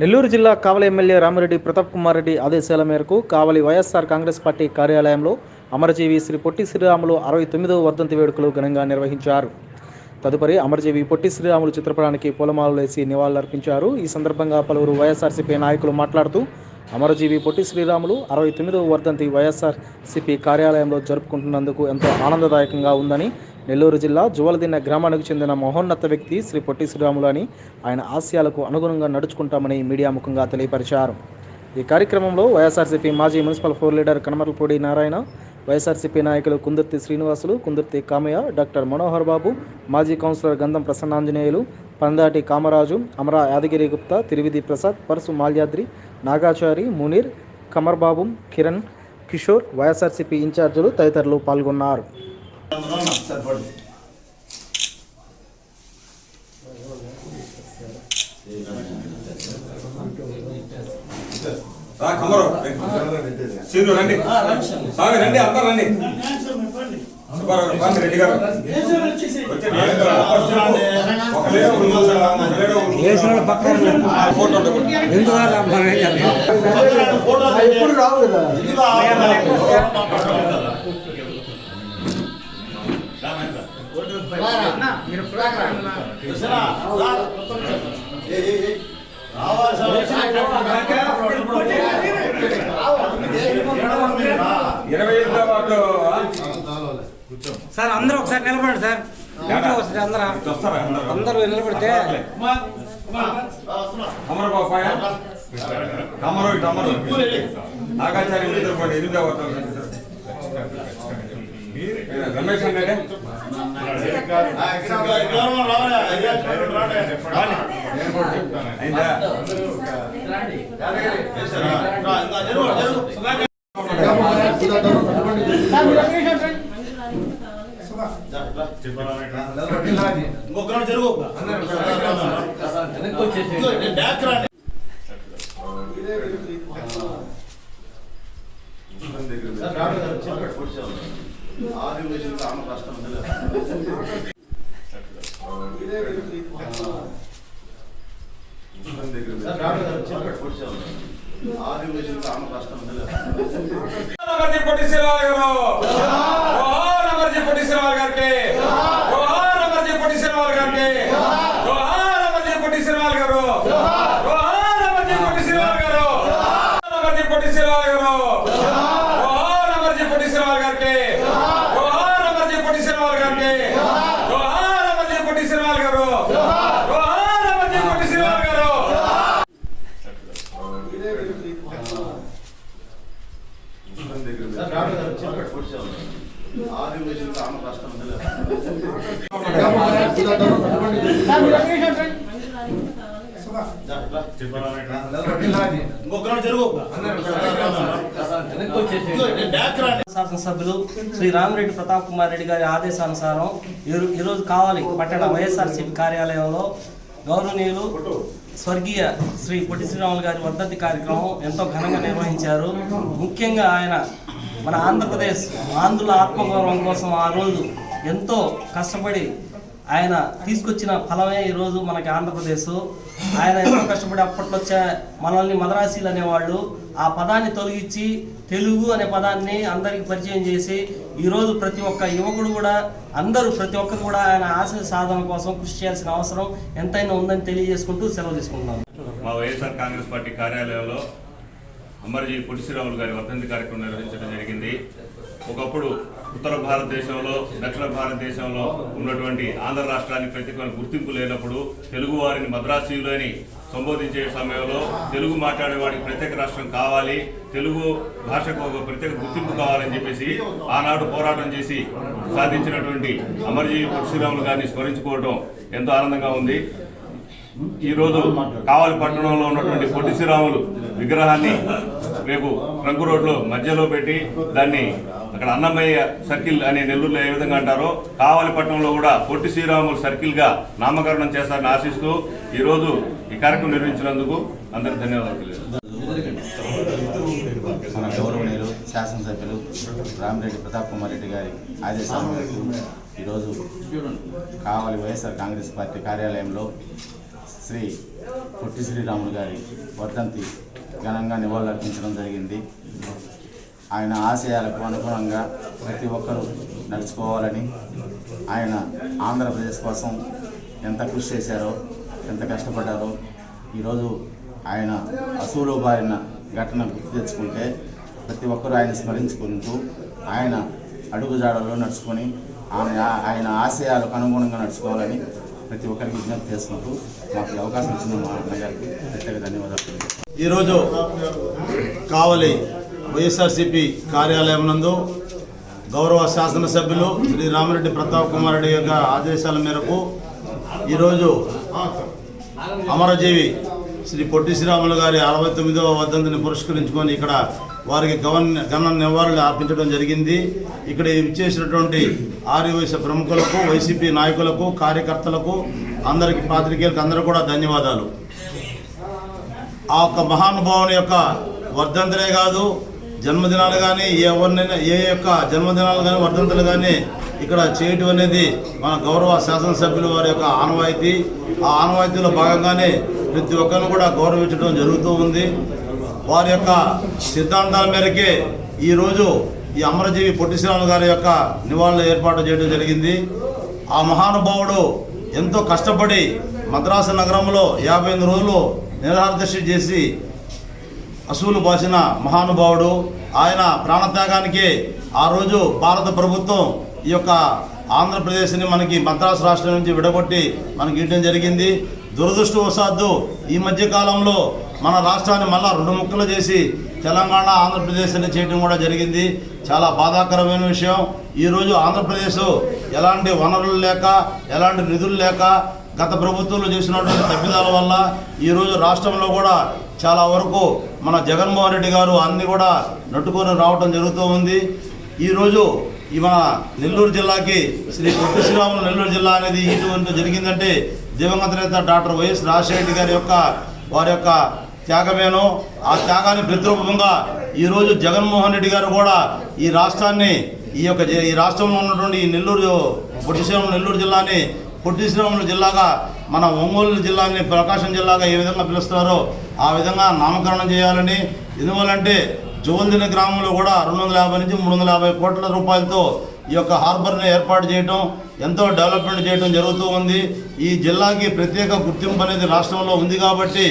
నెల్లూరు జిల్లా కావలి ఎమ్మెల్యే రామిరెడ్డి ప్రతాప్ కుమార్ రెడ్డి ఆదేశాల మేరకు కావలి వైఎస్ఆర్ కాంగ్రెస్ పార్టీ కార్యాలయంలో అమరజీవి శ్రీ పొట్టి శ్రీరాములు 69వ వర్ధంతి వేడుకలు ఘనంగా నిర్వహించారు. తదుపరి అమరజీవి పొట్టి శ్రీరాములు చిత్రపటానికి పూలమాలలు వేసి నివాళులర్పించారు. ఈ సందర్భంగా పలువురు వైఎస్ఆర్సీపీ నాయకులు మాట్లాడుతూ అమరజీవి పొట్టి శ్రీరాములు 69వ వర్ధంతి వైఎస్ఆర్సీపీ కార్యాలయంలో జరుపుకుంటున్నందుకు ఎంతో ఆనందదాయకంగా ఉందని, నెల్లూరు జిల్లా జువలదిన్నె గ్రామానికి చెందిన మహోన్నత వ్యక్తి శ్రీ పొట్టి శ్రీరాములు అని, ఆయన ఆశయాలకు అనుగుణంగా నడుచుకుంటామని మీడియా ముఖంగా తెలియపరిచారు. ఈ కార్యక్రమంలో వైఎస్ఆర్సీపీ మాజీ municipal floor leader Kanamarlapudi Narayana, YSRCP నాయకులు కుందుర్తి శ్రీనివాసులు, కుందుర్తి కామయ్య, డాక్టర్ మనోహర్ బాబు, మాజీ కౌన్సిలర్ గంధం ప్రసన్నాంజనేయులు, పందాటి కామరాజు, అమరా యాదగిరి గుప్తా, తిరువిధి ప్రసాద్, పరసు మాల్యాద్రి, నాగాచారి, మునీర్, కమర్బాబు, కిరణ్, కిషోర్, వైఎస్ఆర్సీపీ ఇన్ఛార్జీలు తదితరులు పాల్గొన్నారు. రెడ్డి గారు ఎప్పుడు రావు కదా. సార్ అందరూ ఒకసారి నిలబడండి సార్. అందరూ నిలబడితే రమేష్ అన్నాడే శాసనసభ్యులు శ్రీ రామిరెడ్డి ప్రతాప్ కుమార్ రెడ్డి గారి ఆదేశానుసారం ఈరోజు కావలి పట్టణ వైఎస్ఆర్సీపీ కార్యాలయంలో గౌరవనీయులు స్వర్గీయ శ్రీ పొట్టి శ్రీరాములు గారి వర్ధంతి కార్యక్రమం ఎంతో ఘనంగా నిర్వహించారు. ముఖ్యంగా ఆయన మన ఆంధ్రప్రదేశ్ ఆంధ్రుల ఆత్మగౌరవం కోసం ఆ రోజు ఎంతో కష్టపడి ఆయన తీసుకొచ్చిన ఫలమే ఈరోజు మనకి ఆంధ్రప్రదేశ్. ఆయన ఎంతో కష్టపడి అప్పట్లో మనల్ని మద్రాసీలు అనేవాళ్ళు ఆ పదాన్ని తొలగించి తెలుగు అనే పదాన్ని అందరికీ పరిచయం చేసి ఈరోజు ప్రతి ఒక్క యువకుడు కూడా ప్రతి ఒక్కరు కూడా ఆయన ఆశయ సాధన కోసం కృషి చేయాల్సిన అవసరం ఎంతైనా ఉందని తెలియజేసుకుంటూ సెలవు తీసుకుంటున్నాం. మా వైఎస్ఆర్ కాంగ్రెస్ పార్టీ కార్యాలయంలో అమరజీవి పొట్టి శ్రీరాములు గారి వర్ధంతి కార్యక్రమం నిర్వహించడం జరిగింది. ఒకప్పుడు ఉత్తర భారతదేశంలో, దక్షిణ భారతదేశంలో ఉన్నటువంటి ఆంధ్ర రాష్ట్రానికి ప్రత్యేకమైన గుర్తింపు లేనప్పుడు తెలుగు వారిని మద్రాసీయులు అని సంబోధించే సమయంలో తెలుగు మాట్లాడే వాడికి ప్రత్యేక రాష్ట్రం కావాలి, తెలుగు భాషకు ఒక ప్రత్యేక గుర్తింపు కావాలని చెప్పేసి ఆనాడు పోరాటం చేసి సాధించినటువంటి అమరజీవి పొట్టి శ్రీరాములు గారిని స్మరించుకోవడం ఎంతో ఆనందంగా ఉంది. ఈరోజు కావలి పట్టణంలో ఉన్నటువంటి పొట్టి శ్రీరాములు విగ్రహాన్ని రేపు ట్రంక్ రోడ్లో మధ్యలో పెట్టి దాన్ని అక్కడ అన్నమయ్య సర్కిల్ అనే నెల్లూరులో ఏ విధంగా అంటారో కావలి పట్టణంలో కూడా పొట్టి శ్రీరాములు సర్కిల్గా నామకరణం చేస్తారని ఆశిస్తూ ఈరోజు ఈ కార్యక్రమం నిర్వహించినందుకు అందరికీ ధన్యవాదాలు తెలియజేస్తాను. మన గౌరవనీయులు శాసనసభ్యులు రామిరెడ్డి ప్రతాప్ కుమార్ రెడ్డి గారి ఆదేశాల మేరకు ఈరోజు కావలి వైఎస్ఆర్ కాంగ్రెస్ పార్టీ కార్యాలయంలో శ్రీ పొట్టి శ్రీరాములు గారి వర్ధంతి ఘనంగా నివాళులర్పించడం జరిగింది. ఆయన ఆశయాలకు అనుగుణంగా ప్రతి ఒక్కరూ నడుచుకోవాలని, ఆయన ఆంధ్రప్రదేశ్ కోసం ఎంత కృషి చేశారో, ఎంత కష్టపడ్డారో ఈరోజు ఆయన అసూలు బారిన ఘటన గుర్తు తెచ్చుకుంటే ప్రతి ఒక్కరూ ఆయన స్మరించుకుంటూ ఆయన అడుగుజాడల్లో నడుచుకొని ఆయన ఆశయాలకు అనుగుణంగా నడుచుకోవాలని ప్రతి ఒక్కరికి విజ్ఞప్తి చేసుకుంటూ మాకు ఈ అవకాశం ఇచ్చిన మా అన్నగారికి ప్రత్యేక ధన్యవాదాలు. ఈరోజు కావలి వైఎస్ఆర్సీపీ కార్యాలయం నందు గౌరవ శాసనసభ్యులు శ్రీ రామిరెడ్డి ప్రతాప్ కుమార్ రెడ్డి యొక్క ఆదేశాల మేరకు ఈరోజు అమరజీవి శ్రీ పొట్టి శ్రీరాములు గారి 69వ వర్ధంతిని పురస్కరించుకొని ఇక్కడ వారికి ఘన నివాళులు అర్పించడం జరిగింది. ఇక్కడ ఇచ్చేసినటువంటి ఆర్యవైశ్య ప్రముఖులకు, వైసీపీ నాయకులకు, కార్యకర్తలకు, అందరికి, పాత్రికేయులకు అందరూ కూడా ధన్యవాదాలు. ఆ యొక్క మహానుభావుని యొక్క వర్ధంతులే కాదు, జన్మదినాలు కానీ ఎవరినైనా ఏ యొక్క జన్మదినాలు కానీ వర్ధంతులు కానీ ఇక్కడ చేయటం అనేది మన గౌరవ శాసనసభ్యులు వారి యొక్క ఆనవాయితీ. ఆ ఆనవాయితీలో భాగంగానే ప్రతి ఒక్కరిని కూడా గౌరవించడం జరుగుతూ ఉంది. వారి యొక్క సిద్ధాంతాల మేరకే ఈరోజు ఈ అమరజీవి పొట్టి శ్రీరాములు గారి యొక్క నివాళులు ఏర్పాటు చేయడం జరిగింది. ఆ మహానుభావుడు ఎంతో కష్టపడి మద్రాసు నగరంలో 58 రోజులు నిరాహారదీక్ష చేసి అసూలు బాసిన మహానుభావుడు. ఆయన ప్రాణత్యాగానికి ఆ రోజు భారత ప్రభుత్వం ఈ యొక్క ఆంధ్రప్రదేశ్ని మనకి మద్రాసు రాష్ట్రం నుంచి విడగొట్టి మనకి ఇవ్వడం జరిగింది. దురదృష్టవశాత్తు ఈ మధ్యకాలంలో మన రాష్ట్రాన్ని మళ్ళా 2 ముక్కలు చేసి తెలంగాణ, ఆంధ్రప్రదేశ్ అని చేయడం కూడా జరిగింది. చాలా బాధాకరమైన విషయం. ఈరోజు ఆంధ్రప్రదేశ్ ఎలాంటి వనరులు లేక, ఎలాంటి నిధులు లేక, గత ప్రభుత్వంలో చేసినటువంటి తప్పిదాల వల్ల ఈరోజు రాష్ట్రంలో కూడా చాలా వరకు మన జగన్మోహన్ రెడ్డి గారు అన్ని కూడా నట్టుకొని రావటం జరుగుతూ ఉంది. ఈరోజు మన నెల్లూరు జిల్లాకి శ్రీ పొట్టి శ్రీరాములు నెల్లూరు జిల్లా అనేది ఇటువంటి జరిగిందంటే దివంగత నేత డాక్టర్ వైఎస్ రాజశేఖర గారి యొక్క వారి యొక్క త్యాగమేనో. ఆ త్యాగాన్ని ప్రతిరూపంగా ఈరోజు జగన్మోహన్ రెడ్డి గారు కూడా ఈ రాష్ట్రాన్ని ఈ రాష్ట్రంలో ఉన్నటువంటి ఈ నెల్లూరు పొట్టి శ్రీరాములు నెల్లూరు జిల్లాని పొట్టి శ్రీరాములు జిల్లాగా, మన ఒంగోలు జిల్లాని ప్రకాశం జిల్లాగా ఏ విధంగా పిలుస్తారో ఆ విధంగా నామకరణం చేయాలని. ఎందువల్లంటే జోల్దిన గ్రామంలో కూడా 250 నుంచి 350 కోట్ల రూపాయలతో ఈ యొక్క హార్బర్ని ఏర్పాటు చేయడం, ఎంతో డెవలప్మెంట్ చేయడం జరుగుతూ ఉంది. ఈ జిల్లాకి ప్రత్యేక గుర్తింపు అనేది రాష్ట్రంలో ఉంది కాబట్టి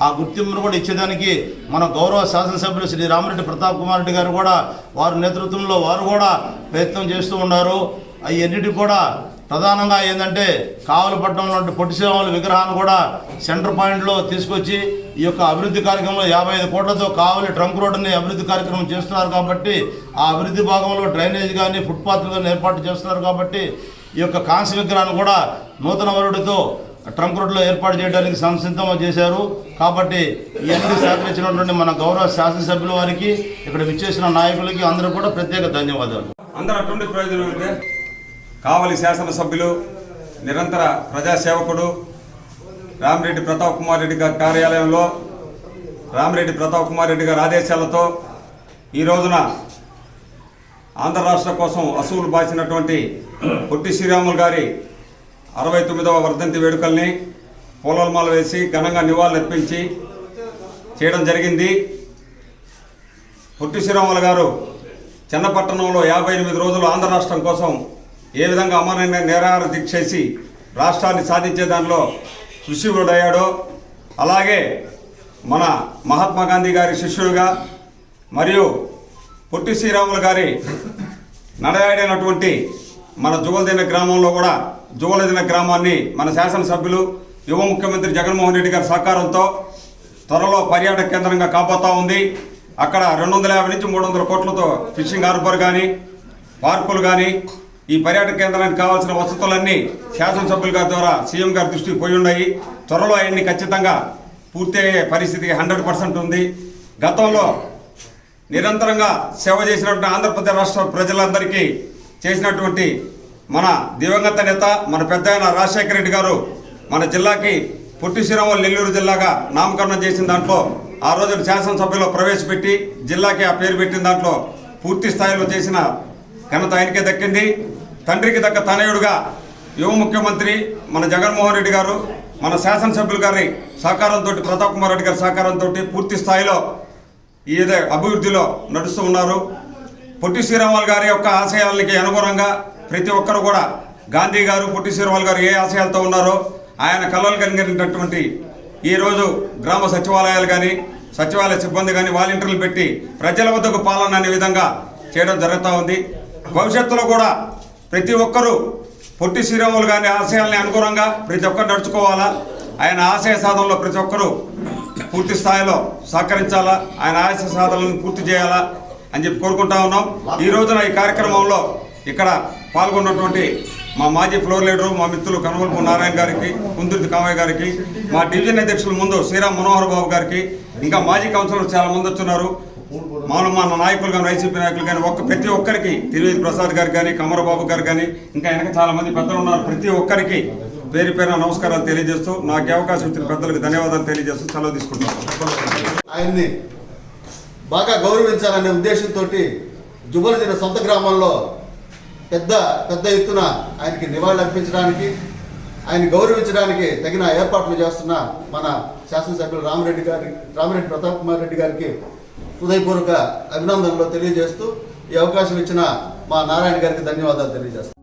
ఆ గుర్తింపును కూడా ఇచ్చేదానికి మన గౌరవ శాసనసభ్యులు శ్రీ రామిరెడ్డి ప్రతాప్ కుమార్ రెడ్డి గారు కూడా వారి నేతృత్వంలో వారు కూడా ప్రయత్నం చేస్తూ ఉన్నారు. అవన్నిటికి కూడా ప్రధానంగా ఏంటంటే కావలపట్నంలో పొట్టి శ్రీరాములు విగ్రహాన్ని కూడా సెంటర్ పాయింట్లో తీసుకొచ్చి ఈ యొక్క అభివృద్ధి కార్యక్రమంలో 55 కోట్లతో కావలి ట్రంక్ రోడ్డుని అభివృద్ధి కార్యక్రమం చేస్తున్నారు కాబట్టి ఆ అభివృద్ధి భాగంలో డ్రైనేజ్ కానీ, ఫుట్పాత్లు కానీ ఏర్పాటు చేస్తున్నారు కాబట్టి ఈ యొక్క కాంస్య విగ్రహాన్ని కూడా నూతన వరుడితో ట్రంక్ రోడ్లో ఏర్పాటు చేయడానికి సంసిద్ధంగా చేశారు. కాబట్టి ఇవన్నీ సహకరించినటువంటి మన గౌరవ శాసనసభ్యుల వారికి, ఇక్కడ విచ్చేసిన నాయకులకి అందరూ కూడా ప్రత్యేక ధన్యవాదాలు. అందరూ అటువంటి ప్రయోజనం కావలి శాసనసభ్యులు, నిరంతర ప్రజాసేవకుడు రామిరెడ్డి ప్రతాప్ కుమార్ రెడ్డి గారి కార్యాలయంలో రామిరెడ్డి ప్రతాప్ కుమార్ రెడ్డి గారి ఆదేశాలతో ఈ రోజున ఆంధ్ర రాష్ట్రం కోసం అసూలు బాసినటువంటి పొట్టి శ్రీరాములు గారి 69వ వర్ధంతి వేడుకల్ని పూలమాల వేసి ఘనంగా నివాళులర్పించి చేయడం జరిగింది. పొట్టి శ్రీరాములు గారు చెన్నపట్టణంలో 58 రోజులు ఆంధ్ర రాష్ట్రం కోసం ఏ విధంగా అమరమైన నిరాహార దీక్ష చేసి రాష్ట్రాన్ని సాధించే దానిలో కృషివుడయ్యాడో, అలాగే మన మహాత్మా గాంధీ గారి శిష్యుడిగా మరియు పొట్టి శ్రీరాములు గారి నడయాడినటువంటి మన జువలదిన గ్రామంలో కూడా జువలదిన గ్రామాన్ని మన శాసనసభ్యులు యువ ముఖ్యమంత్రి జగన్మోహన్ రెడ్డి గారి సహకారంతో త్వరలో పర్యాటక కేంద్రంగా కాబోతా ఉంది. అక్కడ 250 నుంచి 300 కోట్లతో ఫిషింగ్ హార్బర్ కానీ, పార్కులు కానీ, ఈ పర్యాటక కేంద్రానికి కావాల్సిన వసతులన్నీ శాసనసభ్యుల గారి ద్వారా సీఎం గారి దృష్టికి పోయి ఉన్నాయి. త్వరలో అవన్నీ ఖచ్చితంగా పూర్తి అయ్యే పరిస్థితి 100% ఉంది. గతంలో నిరంతరంగా సేవ చేసినటువంటి ఆంధ్రప్రదేశ్ రాష్ట్ర ప్రజలందరికీ చేసినటువంటి మన దివంగత నేత, మన పెద్ద ఆయన రాజశేఖర రెడ్డి గారు మన జిల్లాకి పొట్టి శ్రీరాములు నెల్లూరు జిల్లాగా నామకరణం చేసిన దాంట్లో ఆ రోజు శాసనసభ్యలో ప్రవేశపెట్టి జిల్లాకి ఆ పేరు పెట్టిన దాంట్లో పూర్తి స్థాయిలో చేసిన ఘనత ఆయనకే దక్కింది. తండ్రికి దక్క తనయుడుగా యువ ముఖ్యమంత్రి మన జగన్మోహన్ రెడ్డి గారు మన శాసనసభ్యులు గారి సహకారంతో, ప్రతాప్ కుమార్ రెడ్డి గారి సహకారంతో పూర్తి స్థాయిలో ఏదో అభివృద్ధిలో నడుస్తూ ఉన్నారు. పొట్టి శ్రీరాములు గారి యొక్క ఆశయాలకి అనుగుణంగా ప్రతి ఒక్కరు కూడా గాంధీ గారు, పొట్టి శ్రీరాములు గారు ఏ ఆశయాలతో ఉన్నారో ఆయన కళలు కలిగినటువంటి ఈరోజు గ్రామ సచివాలయాలు కానీ, సచివాలయ సిబ్బంది కానీ వాలంటీర్లు పెట్టి ప్రజల వద్దకు పాలన అనే విధంగా చేయడం జరుగుతూ ఉంది. భవిష్యత్తులో కూడా ప్రతి ఒక్కరూ పొట్టి శ్రీరాములు గారి ఆశయాలని అనుగుణంగా ప్రతి ఒక్కరు నడుచుకోవాలా. ఆయన ఆశయ సాధనలో ప్రతి ఒక్కరూ పూర్తి స్థాయిలో సహకరించాలా, ఆయన ఆశయ సాధనలను పూర్తి చేయాలా అని చెప్పి కోరుకుంటా ఉన్నాం. ఈ రోజున ఈ కార్యక్రమంలో ఇక్కడ పాల్గొన్నటువంటి మా మాజీ ఫ్లోర్ లీడరు, మా మిత్రులు కనుగొల్పు నారాయణ గారికి, కుందుర్తి కామయ్య గారికి, మా డివిజన్ అధ్యక్షుల ముందు శ్రీరామ్ మనోహర్ బాబు గారికి, ఇంకా మాజీ కౌన్సిలర్ చాలా మంది వచ్చున్నారు. మన నాయకులు కానీ, వైసీపీ నాయకులు కానీ, ప్రతి ఒక్కరికి, తిరువేది ప్రసాద్ గారు కానీ, కమరబాబు గారు కానీ, ఇంకా వెనక చాలా మంది పెద్దలు ఉన్నారు. ప్రతి ఒక్కరికి పేరు పేరున నమస్కారాలు తెలియజేస్తూ, నాకు అవకాశం ఇచ్చిన పెద్దలకు ధన్యవాదాలు తెలియజేస్తూ సెలవు తీసుకుంటున్నాను. ఆయన్ని బాగా గౌరవించాలనే ఉద్దేశంతో జుబలదిన సొంత గ్రామంలో పెద్ద ఎత్తున ఆయనకి నివాళులు అర్పించడానికి, ఆయన గౌరవించడానికి తగిన ఏర్పాట్లు చేస్తున్న మన శాసనసభ్యులు రామిరెడ్డి ప్రతాప్ కుమార్ రెడ్డి గారికి హృదయపూర్వక అభినందనలు తెలియజేస్తూ ఈ అవకాశం ఇచ్చిన మా నారాయణ గారికి ధన్యవాదాలు తెలియజేస్తాను.